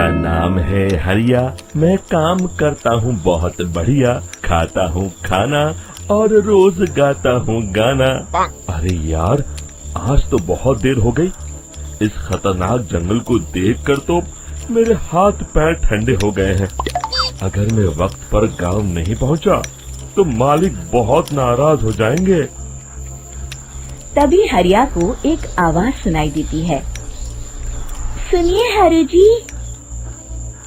मेरा नाम है हरिया, मैं काम करता हूँ बहुत बढ़िया, खाता हूँ खाना और रोज गाता हूँ गाना। अरे यार, आज तो बहुत देर हो गई। इस खतरनाक जंगल को देखकर तो मेरे हाथ पैर ठंडे हो गए हैं। अगर मैं वक्त पर गांव नहीं पहुंचा तो मालिक बहुत नाराज हो जाएंगे। तभी हरिया को एक आवाज सुनाई देती है। सुनिए हरु जी।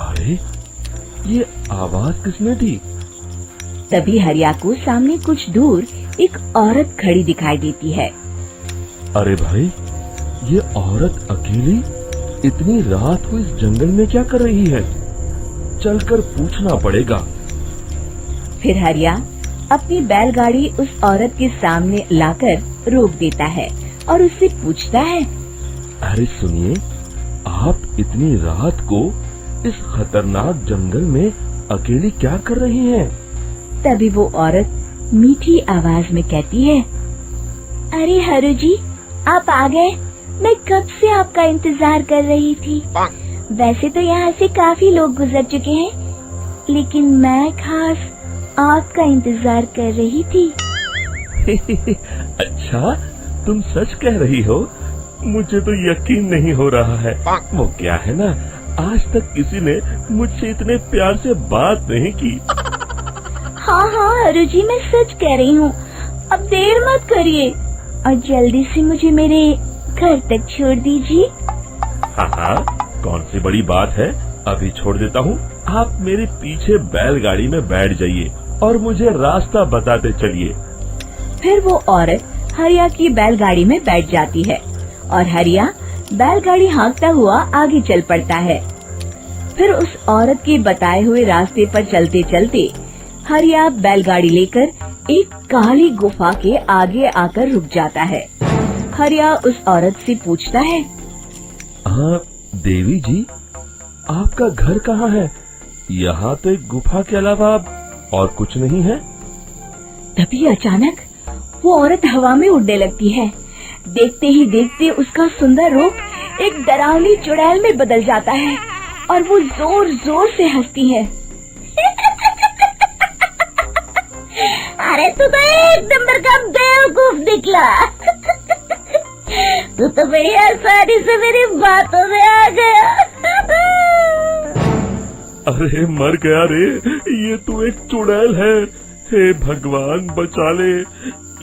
अरे, ये आवाज किसने दी? तभी हरिया को सामने कुछ दूर एक औरत खड़ी दिखाई देती है। अरे भाई, ये औरत अकेली इतनी रात को इस जंगल में क्या कर रही है? चलकर पूछना पड़ेगा। फिर हरिया अपनी बैलगाड़ी उस औरत के सामने लाकर रोक देता है और उससे पूछता है। अरे सुनिए, आप इतनी रात को इस खतरनाक जंगल में अकेली क्या कर रही हैं? तभी वो औरत मीठी आवाज में कहती है। अरे हरु जी, आप आ गए। मैं कब से आपका इंतजार कर रही थी। वैसे तो यहाँ से काफी लोग गुजर चुके हैं, लेकिन मैं खास आपका इंतजार कर रही थी। अच्छा, तुम सच कह रही हो? मुझे तो यकीन नहीं हो रहा है। वो क्या है ना, आज तक किसी ने मुझसे इतने प्यार से बात नहीं की। हाँ हाँ हरु जी, मैं सच कह रही हूँ। अब देर मत करिए और जल्दी से मुझे मेरे घर तक छोड़ दीजिए। हाँ हाँ, कौन सी बड़ी बात है, अभी छोड़ देता हूँ। आप मेरे पीछे बैलगाड़ी में बैठ जाइए और मुझे रास्ता बताते चलिए। फिर वो औरत हरिया की बैलगाड़ी में बैठ जाती है और हरिया बैलगाड़ी हाँकता हुआ आगे चल पड़ता है। फिर उस औरत के बताए हुए रास्ते पर चलते चलते हरिया बैलगाड़ी लेकर एक काली गुफा के आगे आकर रुक जाता है। हरिया उस औरत से पूछता है। हाँ देवी जी, आपका घर कहाँ है? यहाँ तो एक गुफा के अलावा और कुछ नहीं है। तभी अचानक वो औरत हवा में उड़ने लगती है। देखते ही देखते उसका सुंदर रूप एक डरावनी चुड़ैल में बदल जाता है और वो जोर जोर से हंसती है। अरे तू तो एक नंबर का बेवकूफ निकला। तू तो बड़ी आसानी से मेरी बातों में आ गया। अरे मर गया रे, ये तो एक चुड़ैल है। हे भगवान बचा ले,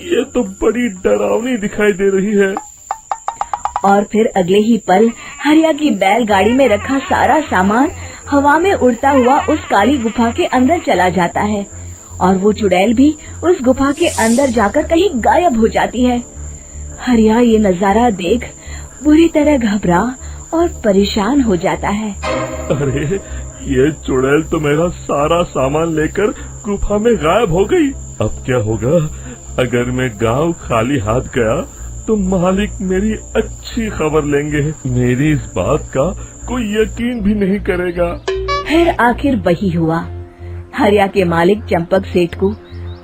ये तो बड़ी डरावनी दिखाई दे रही है। और फिर अगले ही पल हरिया की बैलगाड़ी में रखा सारा सामान हवा में उड़ता हुआ उस काली गुफा के अंदर चला जाता है और वो चुड़ैल भी उस गुफा के अंदर जाकर कहीं गायब हो जाती है। हरिया ये नजारा देख बुरी तरह घबरा और परेशान हो जाता है। अरे, ये चुड़ैल तो मेरा सारा सामान लेकर गुफा में गायब हो गई। अब क्या होगा? अगर मैं गांव खाली हाथ गया तो मालिक मेरी अच्छी खबर लेंगे। मेरी इस बात का कोई यकीन भी नहीं करेगा। फिर आखिर वही हुआ। हरिया के मालिक चंपक सेठ को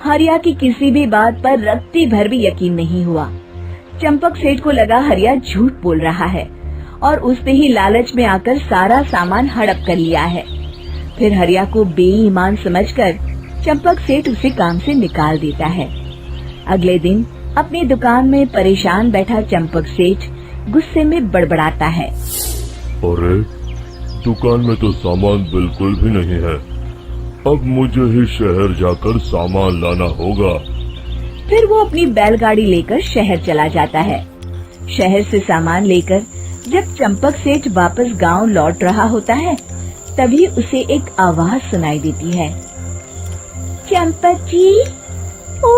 हरिया की किसी भी बात पर रत्ती भर भी यकीन नहीं हुआ। चंपक सेठ को लगा हरिया झूठ बोल रहा है और उसने ही लालच में आकर सारा सामान हड़प कर लिया है। फिर हरिया को बेईमान समझकर चंपक सेठ उसे काम से निकाल देता है। अगले दिन अपनी दुकान में परेशान बैठा चंपक सेठ गुस्से में बड़बड़ाता है। अरे, दुकान में तो सामान बिल्कुल भी नहीं है। अब मुझे ही शहर जाकर सामान लाना होगा। फिर वो अपनी बैलगाड़ी लेकर शहर चला जाता है। शहर से सामान लेकर जब चंपक सेठ वापस गांव लौट रहा होता है, तभी उसे एक आवाज सुनाई देती है। चंपक जी, ओ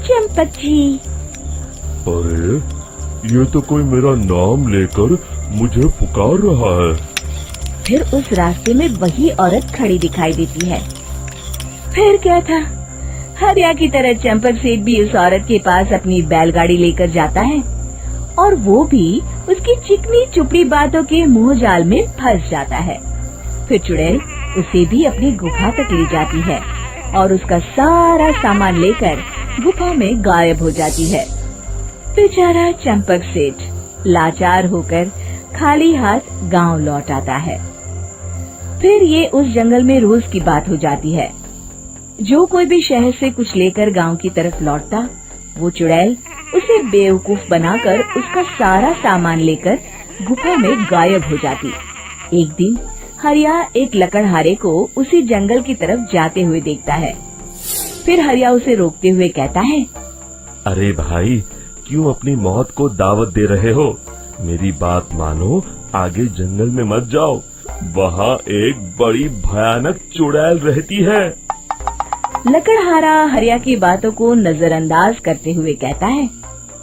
चंपक जी। अरे, ये तो कोई मेरा नाम लेकर मुझे पुकार रहा है। फिर उस रास्ते में वही औरत खड़ी दिखाई देती है। फिर क्या था, हरिया की तरह चंपक सेठ भी उस औरत के पास अपनी बैलगाड़ी लेकर जाता है और वो भी उसकी चिकनी चुपड़ी बातों के मुंह जाल में फंस जाता है। फिर चुड़ैल उसे भी अपनी गुफा तक ले जाती है और उसका सारा सामान लेकर गुफा में गायब हो जाती है। बेचारा चंपक सेठ लाचार होकर खाली हाथ गांव लौट आता है। फिर ये उस जंगल में रोज की बात हो जाती है। जो कोई भी शहर से कुछ लेकर गांव की तरफ लौटता, वो चुड़ैल उसे बेवकूफ बनाकर उसका सारा सामान लेकर गुफा में गायब हो जाती। एक दिन हरिया एक लकड़हारे को उसी जंगल की तरफ जाते हुए देखता है। फिर हरिया उसे रोकते हुए कहता है, अरे भाई, क्यों अपनी मौत को दावत दे रहे हो? मेरी बात मानो, आगे जंगल में मत जाओ, वहाँ एक बड़ी भयानक चुड़ैल रहती है। लकड़हारा हरिया की बातों को नजरअंदाज करते हुए कहता है,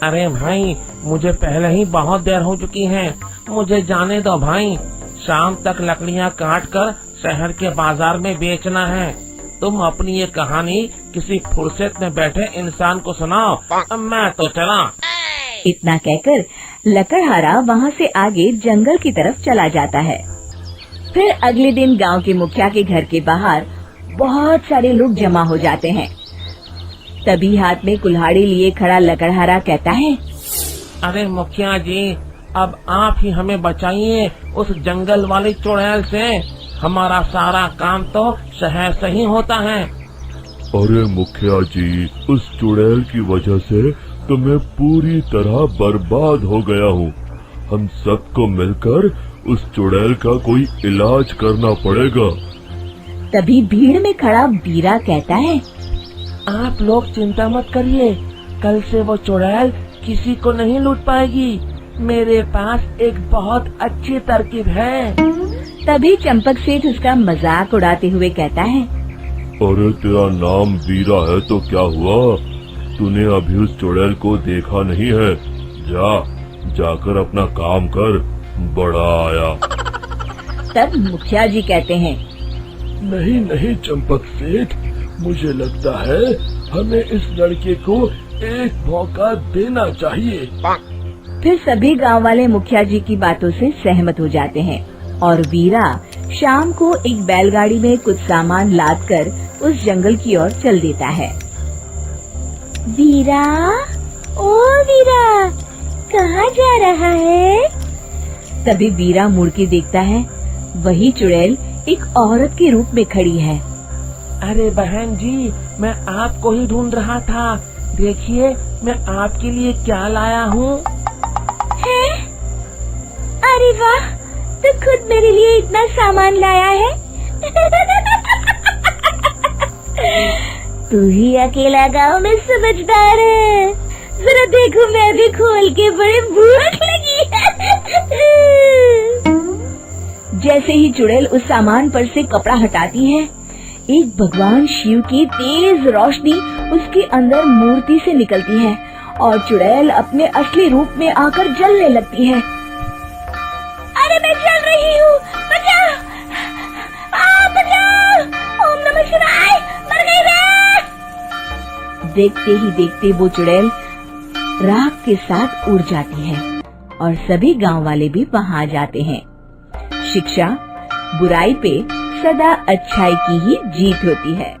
अरे भाई, मुझे पहले ही बहुत देर हो चुकी है, मुझे जाने दो भाई। शाम तक लकड़ियाँ काट कर शहर के बाजार में बेचना है। तुम अपनी ये कहानी किसी फुर्सत में बैठे इंसान को सुनाओ, मैं तो चला। इतना कहकर लकड़हारा वहाँ से आगे जंगल की तरफ चला जाता है। फिर अगले दिन गांव के मुखिया के घर के बाहर बहुत सारे लोग जमा हो जाते हैं। तभी हाथ में कुल्हाड़ी लिए खड़ा लकड़हारा कहता है, अरे मुखिया जी, अब आप ही हमें बचाइए उस जंगल वाली चुड़ैल से। हमारा सारा काम तो शहर से ही होता है। अरे मुखिया जी, उस चुड़ैल की वजह से तो मैं पूरी तरह बर्बाद हो गया हूँ। हम सबको मिलकर उस चुड़ैल का कोई इलाज करना पड़ेगा। तभी भीड़ में खड़ा वीरा कहता है, आप लोग चिंता मत करिए, कल से वो चुड़ैल किसी को नहीं लूट पाएगी। मेरे पास एक बहुत अच्छी तरकीब है। तभी चंपक सेठ उसका मजाक उड़ाते हुए कहता है, अरे तेरा नाम वीरा है तो क्या हुआ? तूने अभी उस चुड़ैल को देखा नहीं है? जाकर अपना काम कर, बड़ा आया। तब मुखिया जी कहते हैं, नहीं चंपक सेठ, मुझे लगता है हमें इस लड़के को एक मौका देना चाहिए। फिर सभी गांव वाले मुखिया जी की बातों से सहमत हो जाते हैं और वीरा शाम को एक बैलगाड़ी में कुछ सामान लाद कर उस जंगल की ओर चल देता है। वीरा, ओ वीरा, कहाँ जा रहा है? तभी वीरा मुड़ के देखता है, वही चुड़ैल एक औरत के रूप में खड़ी है। अरे बहन जी, मैं आपको ही ढूंढ रहा था। देखिए, मैं आपके लिए क्या लाया हूँ। अरे वाह, तू खुद मेरे लिए इतना सामान लाया है। तू ही अकेला गांव में समझदार है। जरा देखो, मैं भी खोल के, बड़े भूख लगी है। जैसे ही चुड़ैल उस सामान पर से कपड़ा हटाती है, एक भगवान शिव की तेज रोशनी उसके अंदर मूर्ति से निकलती है और चुड़ैल अपने असली रूप में आकर जलने लगती है। अरे मैं जल रही हूँ, बचाओ! बचाओ! ओम नमः शिवाय, मर गई मैं! देखते ही देखते वो चुड़ैल राख के साथ उड़ जाती है और सभी गांव वाले भी वहां जाते हैं। शिक्षा बुराई पे सदा अच्छाई की ही जीत होती है।